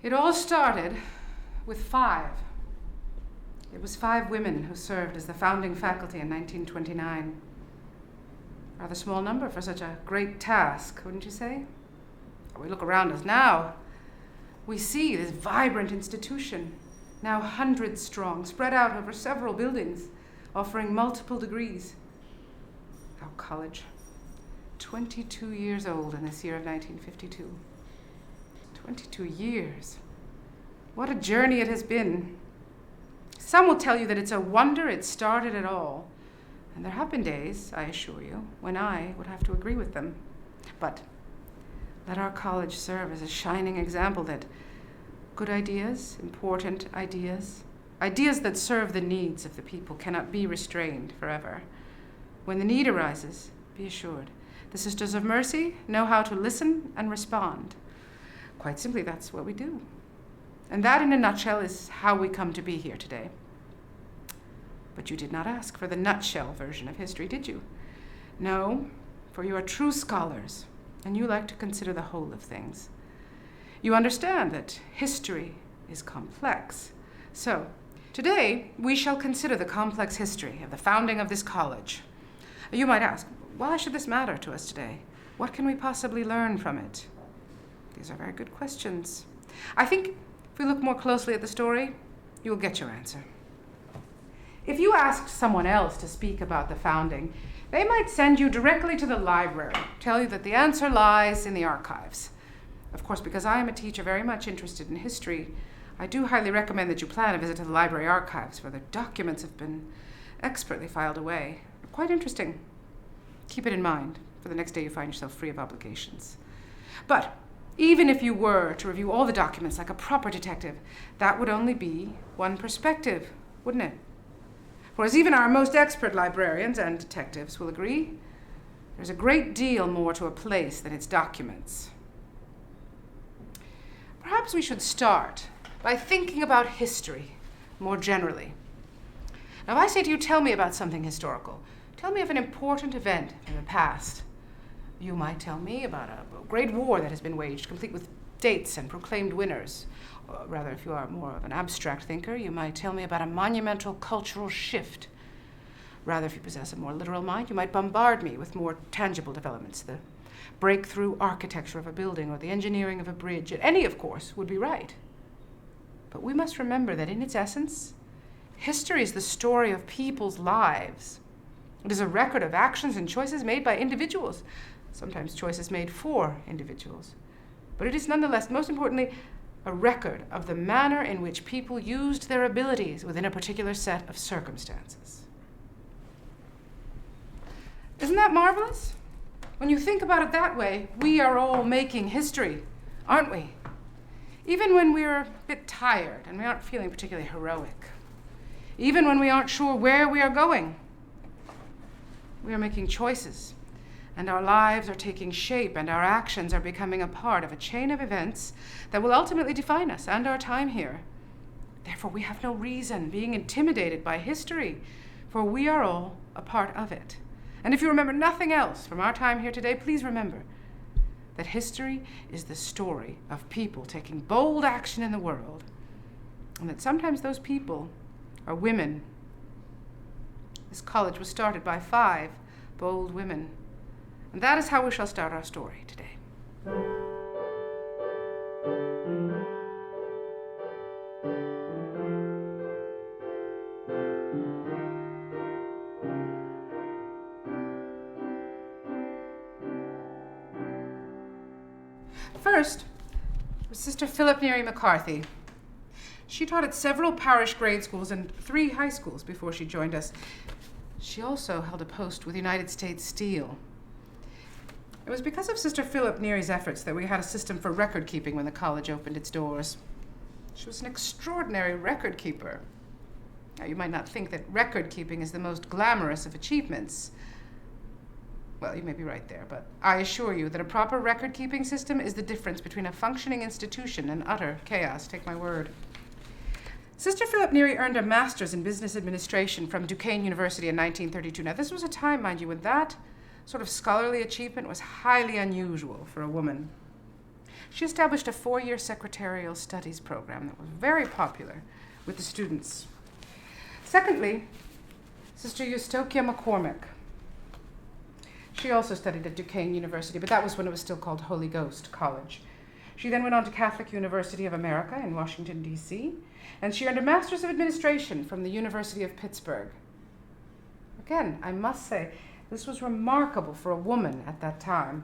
It all started with 5. It was 5 women who served as the founding faculty in 1929. Rather small number for such a great task, wouldn't you say? We look around us now. We see this vibrant institution, now hundreds strong, spread out over several buildings, offering multiple degrees. Our college, 22 years old in this year of 1952. 22 years. What a journey it has been. Some will tell you that it's a wonder it started at all. And there have been days, I assure you, when I would have to agree with them. But let our college serve as a shining example that good ideas, important ideas, ideas that serve the needs of the people cannot be restrained forever. When the need arises, be assured, the Sisters of Mercy know how to listen and respond. Quite simply, that's what we do. And that, in a nutshell, is how we come to be here today. But you did not ask for the nutshell version of history, did you? No, for you are true scholars, and you like to consider the whole of things. You understand that history is complex. So, today, we shall consider the complex history of the founding of this college. You might ask, why should this matter to us today? What can we possibly learn from it? These are very good questions. I think if we look more closely at the story, you will get your answer. If you asked someone else to speak about the founding, they might send you directly to the library, tell you that the answer lies in the archives. Of course, because I am a teacher very much interested in history, I do highly recommend that you plan a visit to the library archives, where the documents have been expertly filed away. Quite interesting. Keep it in mind for the next day you find yourself free of obligations. But even if you were to review all the documents like a proper detective, that would only be one perspective, wouldn't it? For as even our most expert librarians and detectives will agree, there's a great deal more to a place than its documents. Perhaps we should start by thinking about history more generally. Now, if I say to you, tell me about something historical, tell me of an important event in the past. You might tell me about a great war that has been waged, complete with dates and proclaimed winners. Or rather, if you are more of an abstract thinker, you might tell me about a monumental cultural shift. Rather, if you possess a more literal mind, you might bombard me with more tangible developments, the breakthrough architecture of a building or the engineering of a bridge. And any, of course, would be right. But we must remember that in its essence, history is the story of people's lives. It is a record of actions and choices made by individuals, sometimes choices made for individuals. But it is nonetheless, most importantly, a record of the manner in which people used their abilities within a particular set of circumstances. Isn't that marvelous? When you think about it that way, we are all making history, aren't we? Even when we're a bit tired and we aren't feeling particularly heroic. Even when we aren't sure where we are going. We are making choices and our lives are taking shape, and our actions are becoming a part of a chain of events that will ultimately define us and our time here. Therefore, we have no reason being intimidated by history, for we are all a part of it. And if you remember nothing else from our time here today, please remember that history is the story of people taking bold action in the world, and that sometimes those people are women. This college was started by 5 bold women, and that is how we shall start our story today. First was Sister Philip Neary McCarthy. She taught at several parish grade schools and 3 high schools before she joined us. She also held a post with United States Steel. It was because of Sister Philip Neary's efforts that we had a system for record keeping when the college opened its doors. She was an extraordinary record keeper. Now, you might not think that record keeping is the most glamorous of achievements. Well, you may be right there, but I assure you that a proper record-keeping system is the difference between a functioning institution and utter chaos, take my word. Sister Philip Neary earned a master's in business administration from Duquesne University in 1932. Now, this was a time, mind you, when that sort of scholarly achievement was highly unusual for a woman. She established a 4-year secretarial studies program that was very popular with the students. Secondly, Sister Eustochia McCormick. She also studied at Duquesne University, but that was when it was still called Holy Ghost College. She then went on to Catholic University of America in Washington, D.C., and she earned a Master's of Administration from the University of Pittsburgh. Again, I must say, this was remarkable for a woman at that time.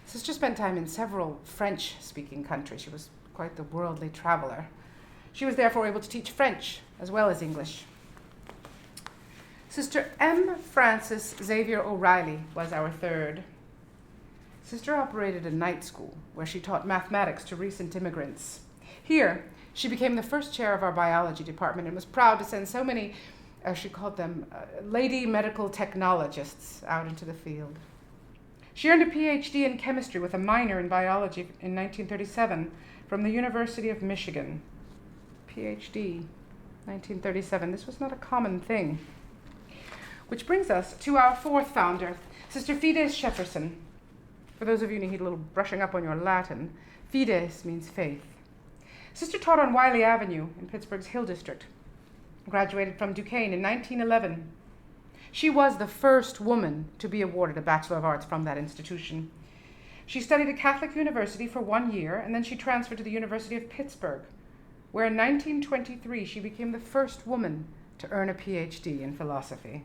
Sister spent time in several French-speaking countries. She was quite the worldly traveler. She was therefore able to teach French as well as English. Sister M. Frances Xavier O'Reilly was our third. Sister operated a night school where she taught mathematics to recent immigrants. Here, she became the first chair of our biology department and was proud to send so many, as she called them, lady medical technologists out into the field. She earned a PhD in chemistry with a minor in biology in 1937 from the University of Michigan. PhD, 1937. This was not a common thing. Which brings us to our 4th founder, Sister Fides Shepperson. For those of you who need a little brushing up on your Latin, Fides means faith. Sister taught on Wiley Avenue in Pittsburgh's Hill District, graduated from Duquesne in 1911. She was the first woman to be awarded a Bachelor of Arts from that institution. She studied at Catholic University for 1 year, and then she transferred to the University of Pittsburgh, where in 1923 she became the first woman to earn a PhD in philosophy.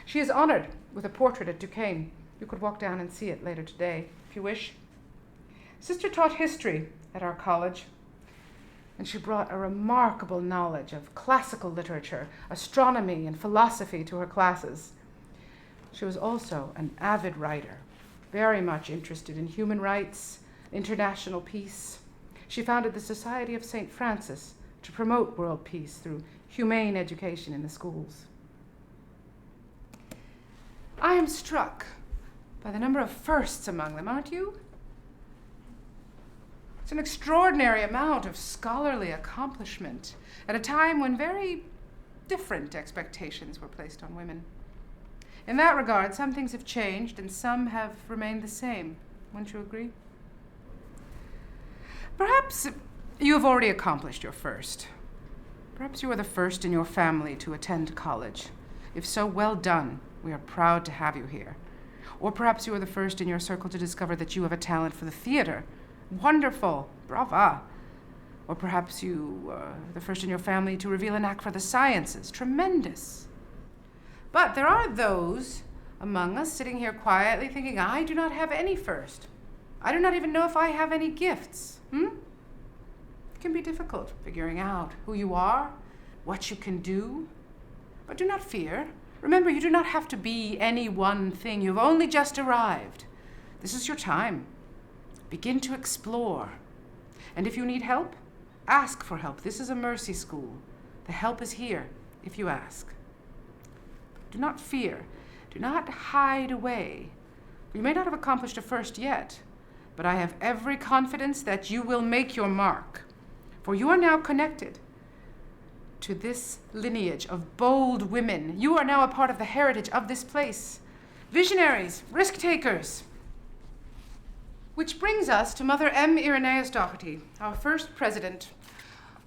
She is honored with a portrait at Duquesne. You could walk down and see it later today, if you wish. Sister taught history at our college, and she brought a remarkable knowledge of classical literature, astronomy, and philosophy to her classes. She was also an avid writer, very much interested in human rights, international peace. She founded the Society of St. Francis to promote world peace through humane education in the schools. I am struck by the number of firsts among them, aren't you? It's an extraordinary amount of scholarly accomplishment at a time when very different expectations were placed on women. In that regard, some things have changed and some have remained the same. Wouldn't you agree? Perhaps you have already accomplished your first. Perhaps you are the first in your family to attend college. If so, well done. We are proud to have you here. Or perhaps you are the first in your circle to discover that you have a talent for the theater. Wonderful. Brava. Or perhaps you are the first in your family to reveal a knack for the sciences. Tremendous. But there are those among us sitting here quietly thinking, I do not have any first. I do not even know if I have any gifts. It can be difficult figuring out who you are, what you can do. But do not fear. Remember, you do not have to be any one thing. You've only just arrived. This is your time. Begin to explore. And if you need help, ask for help. This is a mercy school. The help is here if you ask. Do not fear. Do not hide away. You may not have accomplished a first yet, but I have every confidence that you will make your mark, for you are now connected to this lineage of bold women. You are now a part of the heritage of this place. Visionaries, risk takers. Which brings us to Mother M. Irenaeus Doherty, our first president,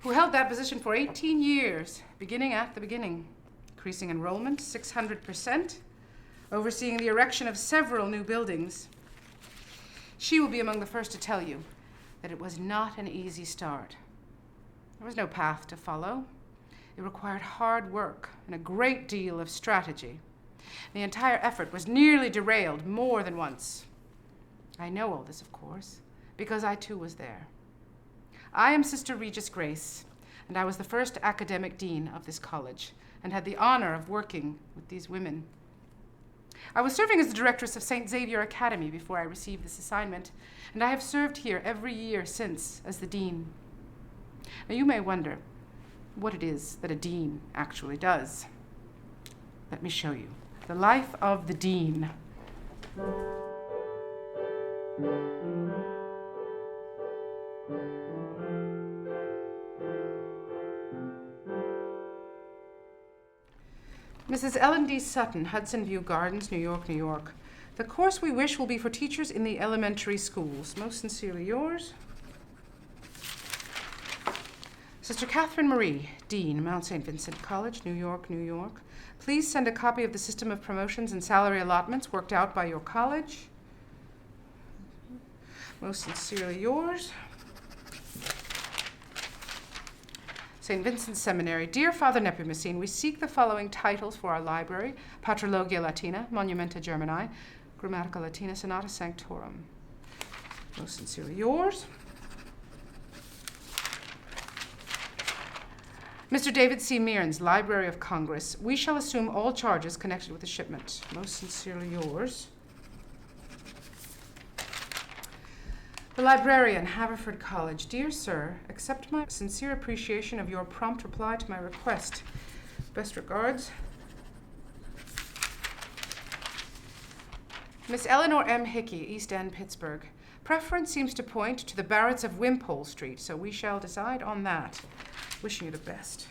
who held that position for 18 years, beginning at the beginning, increasing enrollment 600%, overseeing the erection of several new buildings. She will be among the first to tell you that it was not an easy start. There was no path to follow. It required hard work and a great deal of strategy. The entire effort was nearly derailed more than once. I know all this, of course, because I too was there. I am Sister Regis Grace, and I was the first academic dean of this college and had the honor of working with these women. I was serving as the directress of St. Xavier Academy before I received this assignment, and I have served here every year since as the dean. Now you may wonder what it is that a dean actually does. Let me show you. The life of the dean. Mrs. Ellen D. Sutton, Hudson View Gardens, New York, New York. The course we wish will be for teachers in the elementary schools. Most sincerely yours. Sister Catherine Marie, Dean, Mount St. Vincent College, New York, New York. Please send a copy of the system of promotions and salary allotments worked out by your college. Most sincerely yours. St. Vincent's Seminary. Dear Father Nepomucene, we seek the following titles for our library: Patrologia Latina, Monumenta Germani, Grammatica Latina, Sonata Sanctorum. Most sincerely yours. Mr. David C. Mearns, Library of Congress. We shall assume all charges connected with the shipment. Most sincerely yours. The Librarian, Haverford College. Dear Sir, accept my sincere appreciation of your prompt reply to my request. Best regards. Miss Eleanor M. Hickey, East End, Pittsburgh. Preference seems to point to the Barretts of Wimpole Street, so we shall decide on that. Wishing you the best.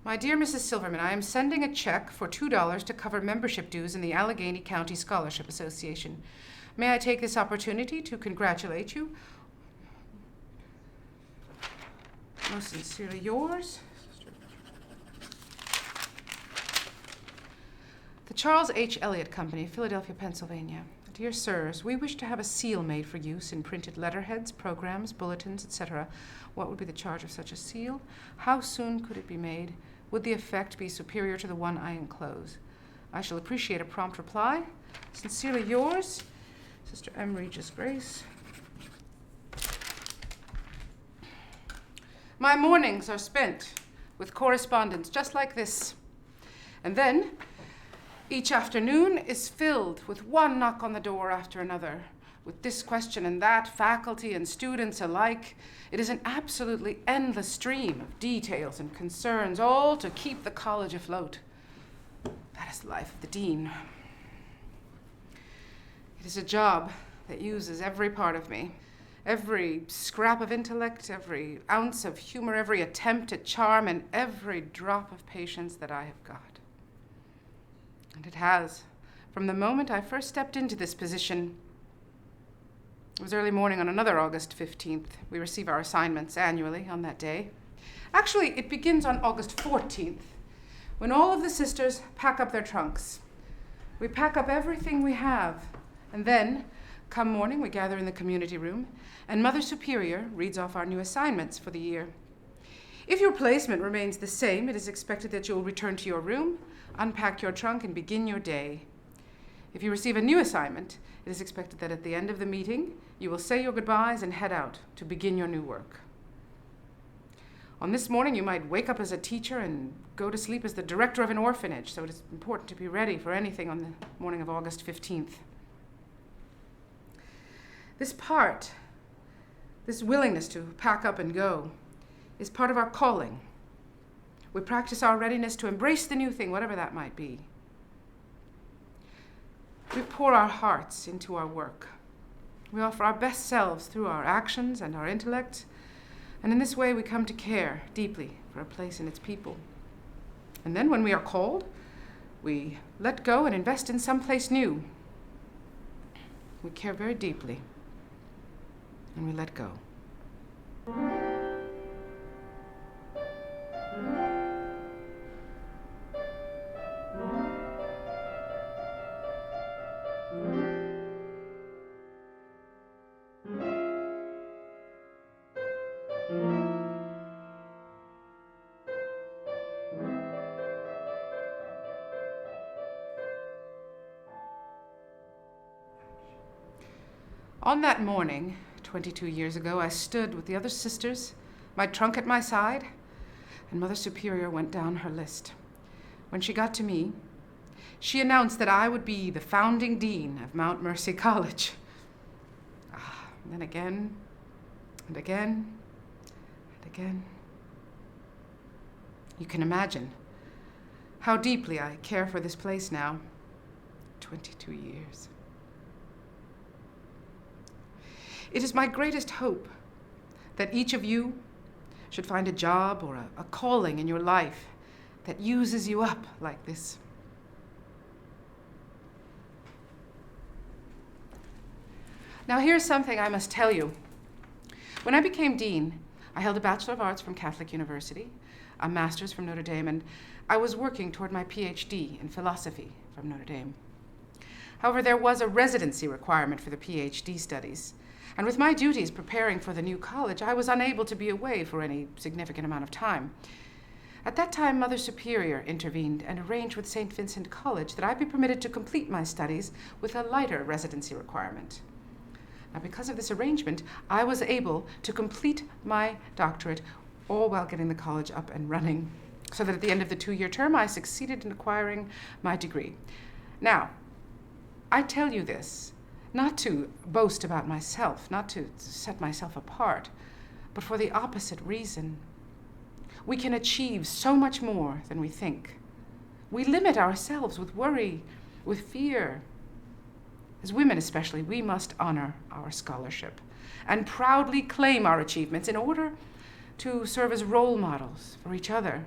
My dear Mrs. Silverman, I am sending a check for $2 to cover membership dues in the Allegheny County Scholarship Association. May I take this opportunity to congratulate you? Most sincerely yours. The Charles H. Eliot Company, Philadelphia, Pennsylvania. Dear Sirs, we wish to have a seal made for use in printed letterheads, programs, bulletins, etc. What would be the charge of such a seal? How soon could it be made? Would the effect be superior to the one I enclose? I shall appreciate a prompt reply. Sincerely yours, Sister M. Regis Grace. My mornings are spent with correspondence just like this. And then, each afternoon is filled with one knock on the door after another, with this question and that, faculty and students alike. It is an absolutely endless stream of details and concerns, all to keep the college afloat. That is the life of the dean. It is a job that uses every part of me, every scrap of intellect, every ounce of humor, every attempt at charm, and every drop of patience that I have got. And it has, from the moment I first stepped into this position. It was early morning on another August 15th. We receive our assignments annually on that day. Actually, it begins on August 14th, when all of the sisters pack up their trunks. We pack up everything we have, and then, come morning, we gather in the community room, and Mother Superior reads off our new assignments for the year. If your placement remains the same, it is expected that you will return to your room, unpack your trunk, and begin your day. If you receive a new assignment, it is expected that at the end of the meeting, you will say your goodbyes and head out to begin your new work. On this morning, you might wake up as a teacher and go to sleep as the director of an orphanage, so it is important to be ready for anything on the morning of August 15th. This willingness to pack up and go, is part of our calling. We practice our readiness to embrace the new thing, whatever that might be. We pour our hearts into our work. We offer our best selves through our actions and our intellect, and in this way we come to care deeply for a place and its people. And then when we are called, we let go and invest in some place new. We care very deeply, and we let go. On that morning, 22 years ago, I stood with the other sisters, my trunk at my side, and Mother Superior went down her list. When she got to me, she announced that I would be the founding dean of Mount Mercy College. And then again, and again, and again. You can imagine how deeply I care for this place now, 22 years. It is my greatest hope that each of you should find a job or a calling in your life that uses you up like this. Now here's something I must tell you. When I became dean, I held a Bachelor of Arts from Carlow University, a Master's from Notre Dame, and I was working toward my PhD in philosophy from Notre Dame. However, there was a residency requirement for the PhD studies, and with my duties preparing for the new college, I was unable to be away for any significant amount of time. At that time, Mother Superior intervened and arranged with St. Vincent College that I be permitted to complete my studies with a lighter residency requirement. Now, because of this arrangement, I was able to complete my doctorate, all while getting the college up and running, so that at the end of the 2-year term, I succeeded in acquiring my degree. Now, I tell you this not to boast about myself, not to set myself apart, but for the opposite reason. We can achieve so much more than we think. We limit ourselves with worry, with fear. As women especially, we must honor our scholarship and proudly claim our achievements in order to serve as role models for each other.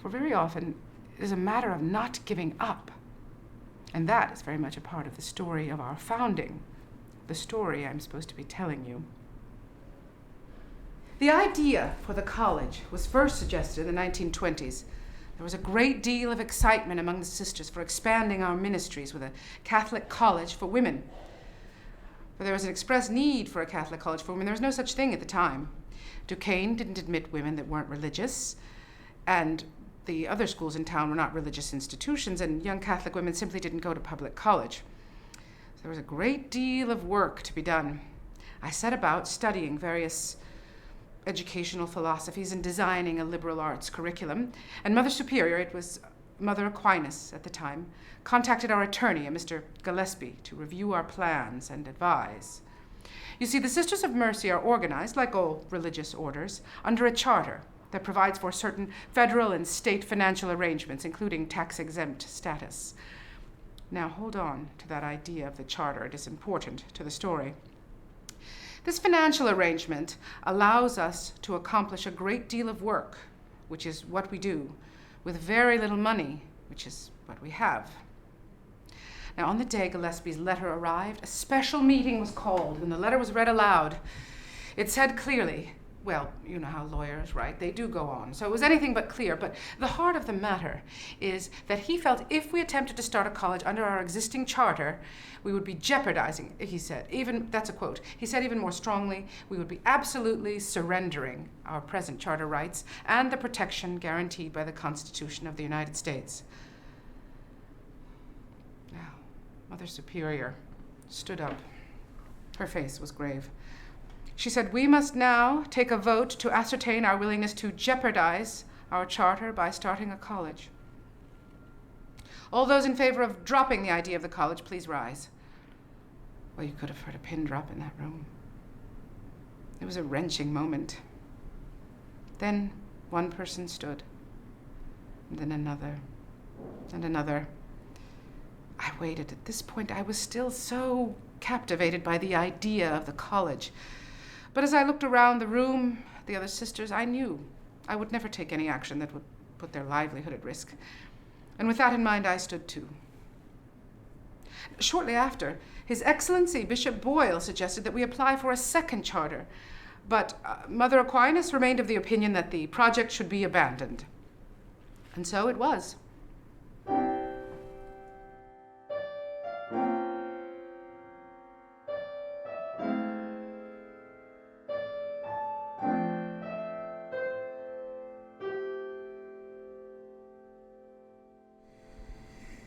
For very often, it is a matter of not giving up. And that is very much a part of the story of our founding, the story I'm supposed to be telling you. The idea for the college was first suggested in the 1920s. There was a great deal of excitement among the sisters for expanding our ministries with a Catholic college for women. For there was an express need for a Catholic college for women. There was no such thing at the time. Duquesne didn't admit women that weren't religious, and the other schools in town were not religious institutions, and young Catholic women simply didn't go to public college. So there was a great deal of work to be done. I set about studying various educational philosophies and designing a liberal arts curriculum, and Mother Superior, it was Mother Aquinas at the time, contacted our attorney, a Mr. Gillespie, to review our plans and advise. You see, the Sisters of Mercy are organized, like all religious orders, under a charter that provides for certain federal and state financial arrangements, including tax-exempt status. Now, hold on to that idea of the charter. It is important to the story. This financial arrangement allows us to accomplish a great deal of work, which is what we do, with very little money, which is what we have. Now, on the day Gillespie's letter arrived, a special meeting was called, and the letter was read aloud. It said clearly, well, you know how lawyers write, they do go on. So it was anything but clear, but the heart of the matter is that he felt if we attempted to start a college under our existing charter, we would be jeopardizing, he said, that's a quote, he said even more strongly, we would be absolutely surrendering our present charter rights and the protection guaranteed by the Constitution of the United States. Now, Mother Superior stood up. Her face was grave. She said, we must now take a vote to ascertain our willingness to jeopardize our charter by starting a college. All those in favor of dropping the idea of the college, please rise. Well, you could have heard a pin drop in that room. It was a wrenching moment. Then one person stood. and then another, and another. I waited. At this point, I was still so captivated by the idea of the college. But as I looked around the room, the other sisters, I knew I would never take any action that would put their livelihood at risk. And with that in mind, I stood too. Shortly after, His Excellency Bishop Boyle suggested that we apply for a second charter, but Mother Aquinas remained of the opinion that the project should be abandoned. And so it was.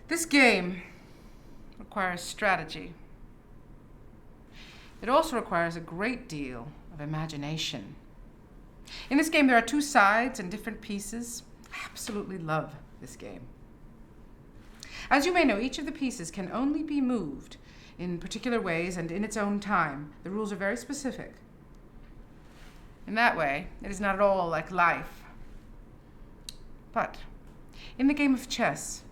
This game requires strategy. It also requires a great deal of imagination. In this game, there are two sides and different pieces. I absolutely love this game. As you may know, each of the pieces can only be moved in particular ways and in its own time. The rules are very specific. In that way, it is not at all like life. But in the game of chess,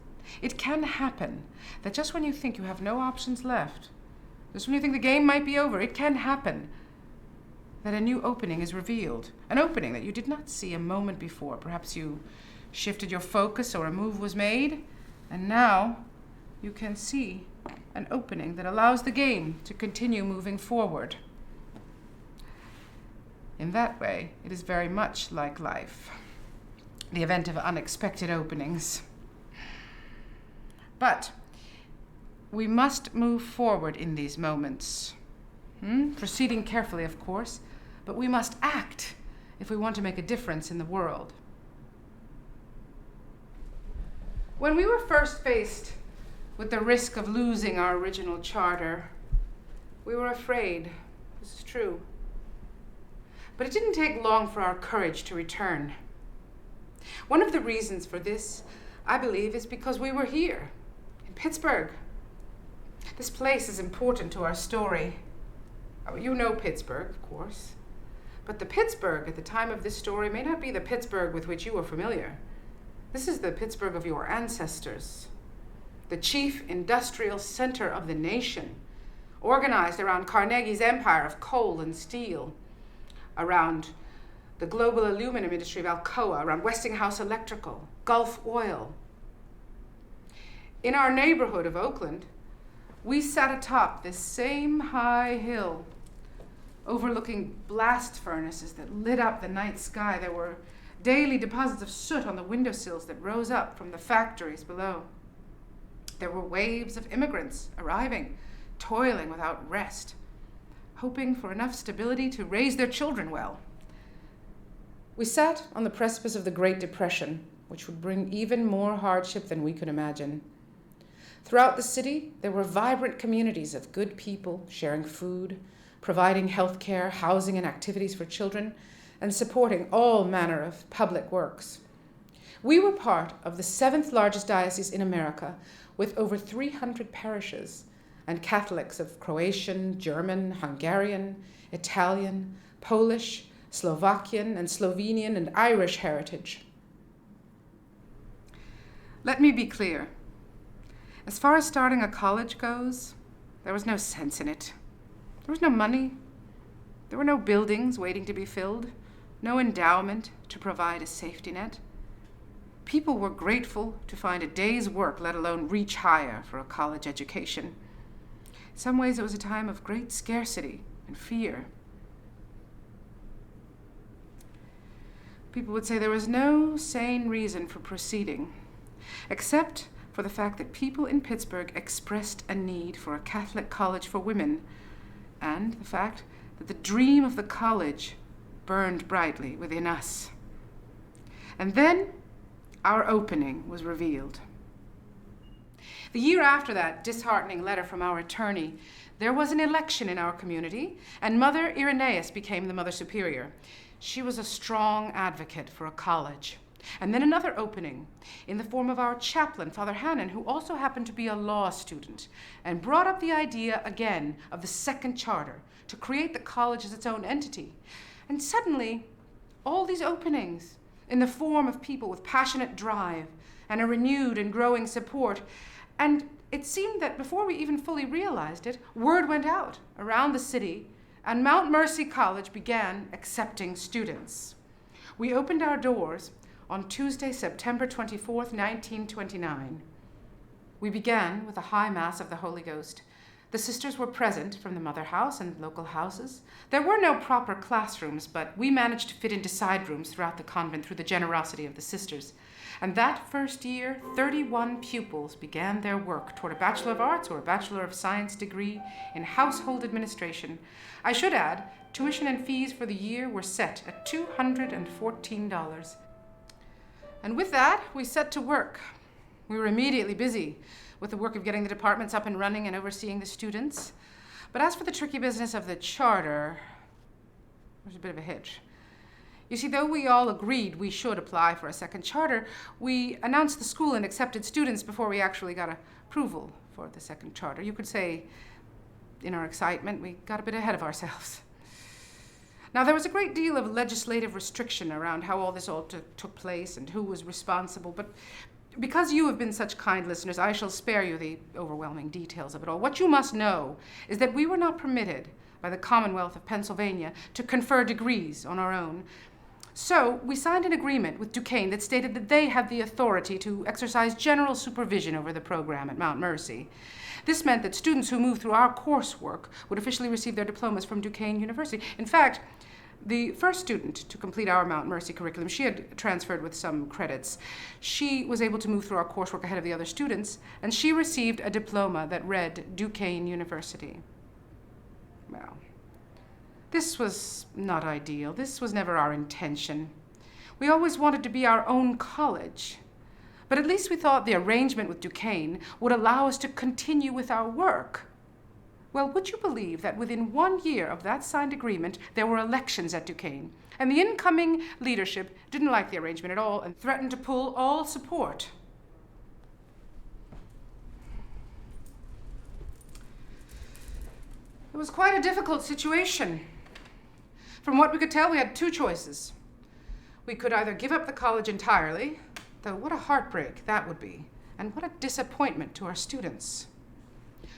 it can happen that just when you think you have no options left, just when you think the game might be over, it can happen that a new opening is revealed, an opening that you did not see a moment before. Perhaps you shifted your focus or a move was made, and now you can see an opening that allows the game to continue moving forward. In that way, it is very much like life, the event of unexpected openings. But we must move forward in these moments, proceeding carefully, of course, but we must act if we want to make a difference in the world. When we were first faced with the risk of losing our original charter, we were afraid. This is true. But it didn't take long for our courage to return. One of the reasons for this, I believe, is because we were here, in Pittsburgh. This place is important to our story. You know Pittsburgh, of course. But the Pittsburgh at the time of this story may not be the Pittsburgh with which you are familiar. This is the Pittsburgh of your ancestors, the chief industrial center of the nation, organized around Carnegie's empire of coal and steel, around the global aluminum industry of Alcoa, around Westinghouse Electrical, Gulf Oil. In our neighborhood of Oakland, we sat atop this same high hill, overlooking blast furnaces that lit up the night sky. There were daily deposits of soot on the windowsills that rose up from the factories below. There were waves of immigrants arriving, toiling without rest, hoping for enough stability to raise their children well. We sat on the precipice of the Great Depression, which would bring even more hardship than we could imagine. Throughout the city, there were vibrant communities of good people sharing food, providing health care, housing, and activities for children, and supporting all manner of public works. We were part of the 7th largest diocese in America, with over 300 parishes, and Catholics of Croatian, German, Hungarian, Italian, Polish, Slovakian, and Slovenian, and Irish heritage. Let me be clear. As far as starting a college goes, there was no sense in it. There was no money. There were no buildings waiting to be filled, no endowment to provide a safety net. People were grateful to find a day's work, let alone reach higher for a college education. In some ways, it was a time of great scarcity and fear. People would say there was no sane reason for proceeding, except for the fact that people in Pittsburgh expressed a need for a Catholic college for women, and the fact that the dream of the college burned brightly within us. And then our opening was revealed. The year after that disheartening letter from our attorney, there was an election in our community, and Mother Irenaeus became the Mother Superior. She was a strong advocate for a college. And then another opening in the form of our chaplain, Father Hannon, who also happened to be a law student, and brought up the idea again of the second charter to create the college as its own entity. And suddenly, all these openings in the form of people with passionate drive and a renewed and growing support. And it seemed that before we even fully realized it, word went out around the city, and Mount Mercy College began accepting students. We opened our doors on Tuesday, September 24th, 1929. We began with a high mass of the Holy Ghost. The sisters were present from the mother house and local houses. There were no proper classrooms, but we managed to fit into side rooms throughout the convent through the generosity of the sisters. And that first year, 31 pupils began their work toward a Bachelor of Arts or a Bachelor of Science degree in household administration. I should add, tuition and fees for the year were set at $214. And with that, we set to work. We were immediately busy with the work of getting the departments up and running and overseeing the students. But as for the tricky business of the charter, there's a bit of a hitch. You see, though we all agreed we should apply for a second charter, we announced the school and accepted students before we actually got approval for the second charter. You could say, in our excitement, we got a bit ahead of ourselves. Now, there was a great deal of legislative restriction around how all this took place and who was responsible, but because you have been such kind listeners, I shall spare you the overwhelming details of it all. What you must know is that we were not permitted by the Commonwealth of Pennsylvania to confer degrees on our own. So we signed an agreement with Duquesne that stated that they had the authority to exercise general supervision over the program at Mount Mercy. This meant that students who moved through our coursework would officially receive their diplomas from Duquesne University. In fact, the first student to complete our Mount Mercy curriculum, she had transferred with some credits. She was able to move through our coursework ahead of the other students, and she received a diploma that read Duquesne University. Well, this was not ideal. This was never our intention. We always wanted to be our own college, but at least we thought the arrangement with Duquesne would allow us to continue with our work. Well, would you believe that within 1 year of that signed agreement, there were elections at Duquesne, and the incoming leadership didn't like the arrangement at all and threatened to pull all support. It was quite a difficult situation. From what we could tell, we had two choices. We could either give up the college entirely, though what a heartbreak that would be, and what a disappointment to our students.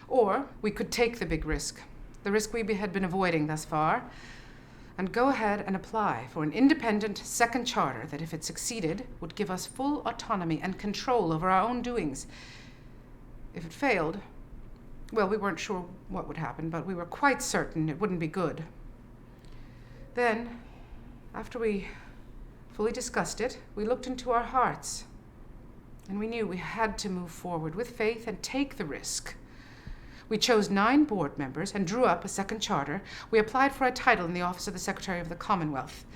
Or we could take the big risk, the risk we had been avoiding thus far, and go ahead and apply for an independent second charter that, if it succeeded, would give us full autonomy and control over our own doings. If it failed, well, we weren't sure what would happen, but we were quite certain it wouldn't be good. Then, after we fully discussed it, we looked into our hearts, and we knew we had to move forward with faith and take the risk. We chose 9 board members and drew up a second charter. We applied for a title in the office of the Secretary of the Commonwealth.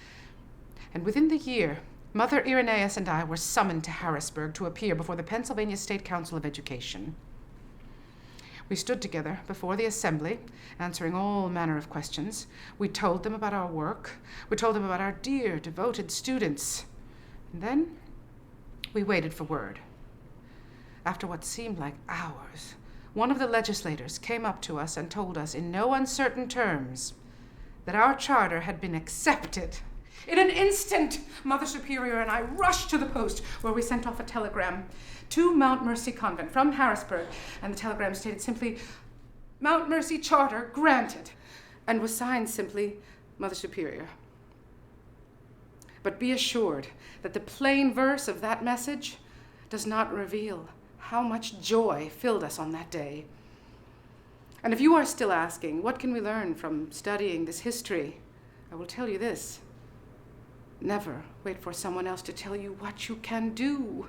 And within the year, Mother Irenaeus and I were summoned to Harrisburg to appear before the Pennsylvania State Council of Education. We stood together before the assembly, answering all manner of questions. We told them about our work. We told them about our dear, devoted students. And then we waited for word. After what seemed like hours, one of the legislators came up to us and told us in no uncertain terms that our charter had been accepted. In an instant, Mother Superior and I rushed to the post, where we sent off a telegram to Mount Mercy Convent from Harrisburg, and the telegram stated simply, "Mount Mercy Charter granted," and was signed simply, Mother Superior. But be assured that the plain verse of that message does not reveal how much joy filled us on that day. And if you are still asking, what can we learn from studying this history? I will tell you this: never wait for someone else to tell you what you can do.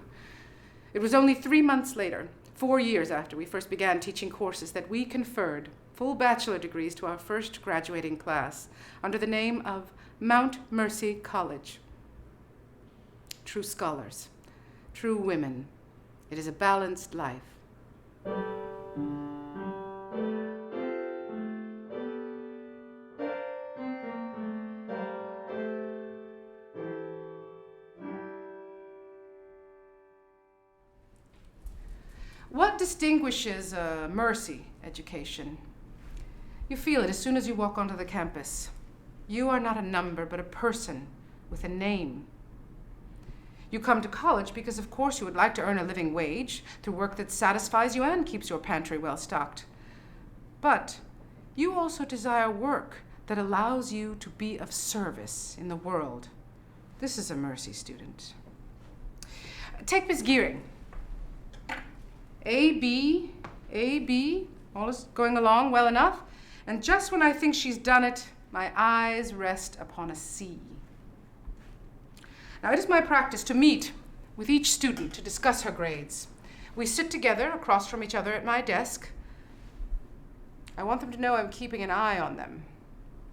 It was only 3 months later, 4 years after we first began teaching courses, that we conferred full bachelor degrees to our first graduating class under the name of Mount Mercy College. True scholars, true women. It is a balanced life. What distinguishes a Mercy education? You feel it as soon as you walk onto the campus. You are not a number, but a person with a name. You come to college because, of course, you would like to earn a living wage through work that satisfies you and keeps your pantry well stocked. But you also desire work that allows you to be of service in the world. This is a mercy student. Take Miss Gearing. A, B, all is going along well enough. And just when I think she's done it, my eyes rest upon a C. Now, it is my practice to meet with each student to discuss her grades. We sit together across from each other at my desk. I want them to know I'm keeping an eye on them.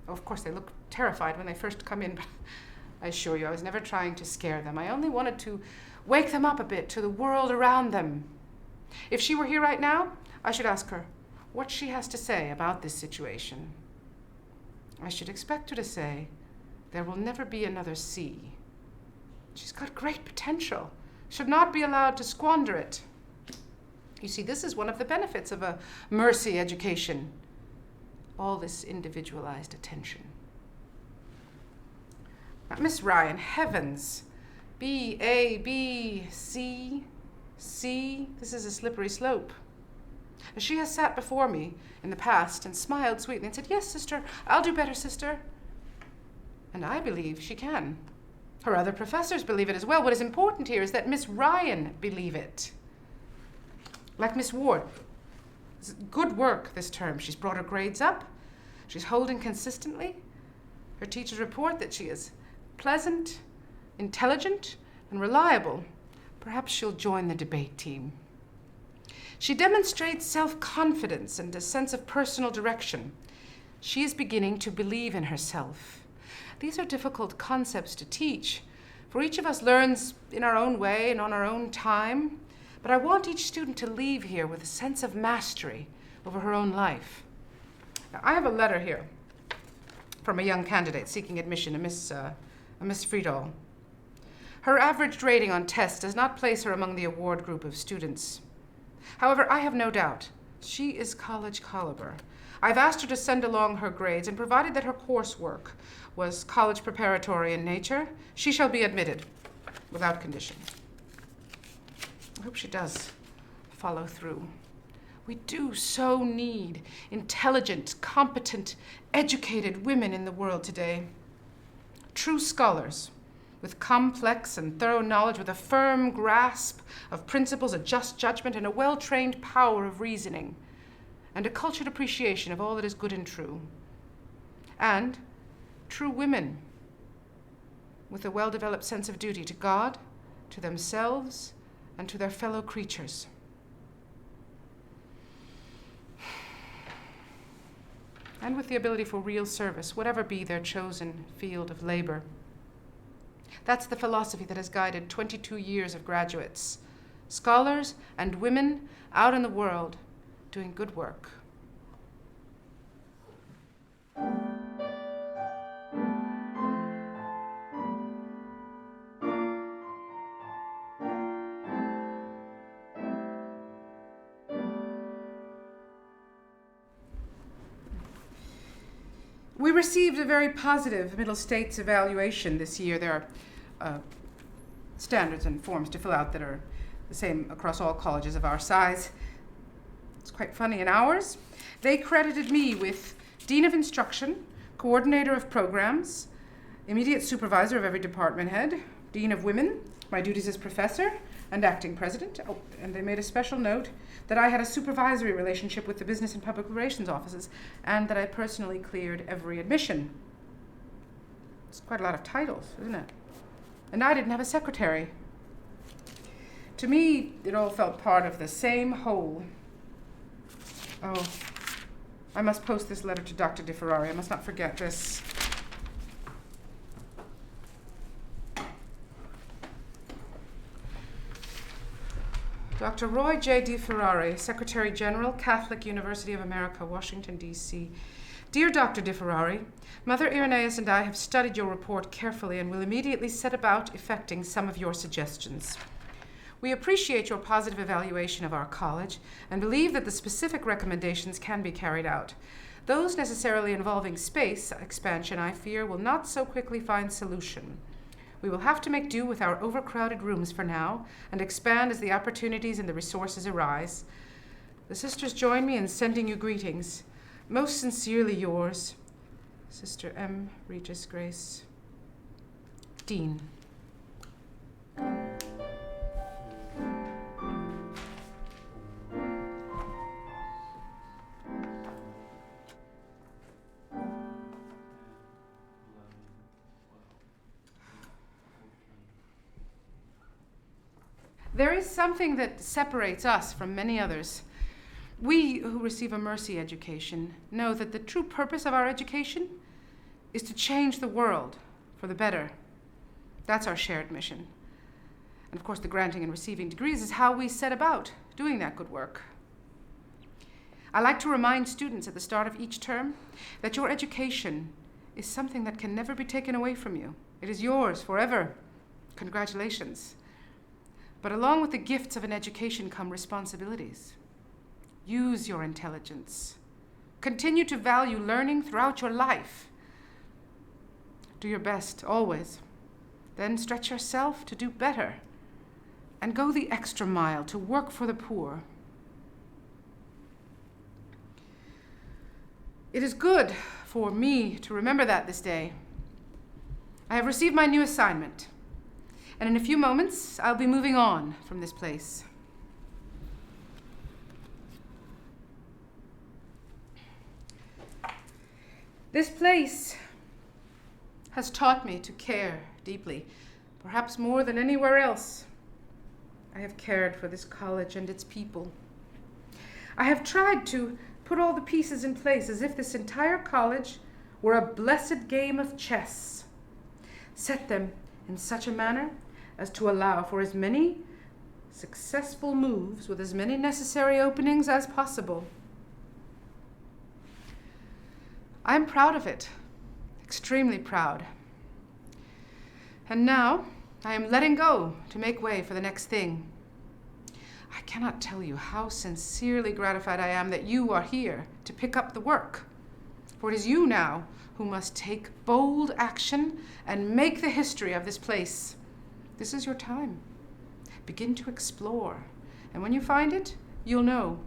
Oh, of course, they look terrified when they first come in, but I assure you I was never trying to scare them. I only wanted to wake them up a bit to the world around them. If she were here right now, I should ask her what she has to say about this situation. I should expect her to say, there will never be another C. She's got great potential, should not be allowed to squander it. You see, this is one of the benefits of a mercy education, all this individualized attention. Now, Miss Ryan, heavens, B, A, B, C, C, this is a slippery slope. She has sat before me in the past and smiled sweetly and said, yes, sister, I'll do better, sister. And I believe she can. Her other professors believe it as well. What is important here is that Miss Ryan believe it. Like Miss Ward. Good work this term. She's brought her grades up. She's holding consistently. Her teachers report that she is pleasant, intelligent, and reliable. Perhaps she'll join the debate team. She demonstrates self-confidence and a sense of personal direction. She is beginning to believe in herself. These are difficult concepts to teach, for each of us learns in our own way and on our own time. But I want each student to leave here with a sense of mastery over her own life. Now, I have a letter here from a young candidate seeking admission, a Miss Friedel. Her average rating on tests does not place her among the award group of students. However, I have no doubt she is college caliber. I've asked her to send along her grades, and provided that her coursework was college preparatory in nature, she shall be admitted without condition. I hope she does follow through. We do so need intelligent, competent, educated women in the world today. True scholars with complex and thorough knowledge, with a firm grasp of principles, a just judgment, and a well-trained power of reasoning, and a cultured appreciation of all that is good and true. And true women with a well-developed sense of duty to God, to themselves, and to their fellow creatures. And with the ability for real service, whatever be their chosen field of labor. That's the philosophy that has guided 22 years of graduates, scholars and women out in the world doing good work. We received a very positive Middle States evaluation this year. There are standards and forms to fill out that are the same across all colleges of our size. It's quite funny. In ours, they credited me with Dean of Instruction, Coordinator of Programs, Immediate Supervisor of every department head, Dean of Women, my duties as Professor, and Acting President. Oh, and they made a special note that I had a supervisory relationship with the Business and Public Relations offices, and that I personally cleared every admission. It's quite a lot of titles, isn't it? And I didn't have a secretary. To me, it all felt part of the same whole. Oh, I must post this letter to Dr. DeFerrari. I must not forget this. Dr. Roy J. DeFerrari, Secretary General, Catholic University of America, Washington, D.C. Dear Dr. DeFerrari, Mother Irenaeus and I have studied your report carefully and will immediately set about effecting some of your suggestions. We appreciate your positive evaluation of our college and believe that the specific recommendations can be carried out. Those necessarily involving space expansion, I fear, will not so quickly find solution. We will have to make do with our overcrowded rooms for now and expand as the opportunities and the resources arise. The sisters join me in sending you greetings. Most sincerely yours, Sister Regis Grace, Dean. There is something that separates us from many others. We who receive a mercy education know that the true purpose of our education is to change the world for the better. That's our shared mission. And of course, the granting and receiving degrees is how we set about doing that good work. I like to remind students at the start of each term that your education is something that can never be taken away from you. It is yours forever. Congratulations. But along with the gifts of an education come responsibilities. Use your intelligence. Continue to value learning throughout your life. Do your best, always. Then stretch yourself to do better. And go the extra mile to work for the poor. It is good for me to remember that this day. I have received my new assignment. And in a few moments, I'll be moving on from this place. This place has taught me to care deeply, perhaps more than anywhere else. I have cared for this college and its people. I have tried to put all the pieces in place as if this entire college were a blessed game of chess. Set them in such a manner as to allow for as many successful moves with as many necessary openings as possible. I'm proud of it, extremely proud. And now I am letting go to make way for the next thing. I cannot tell you how sincerely gratified I am that you are here to pick up the work. For it is you now who must take bold action and make the history of this place. This is your time. Begin to explore. And when you find it, you'll know.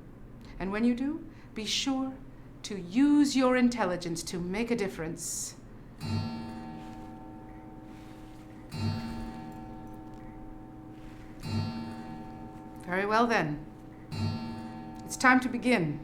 And when you do, be sure to use your intelligence to make a difference. Very well then. It's time to begin.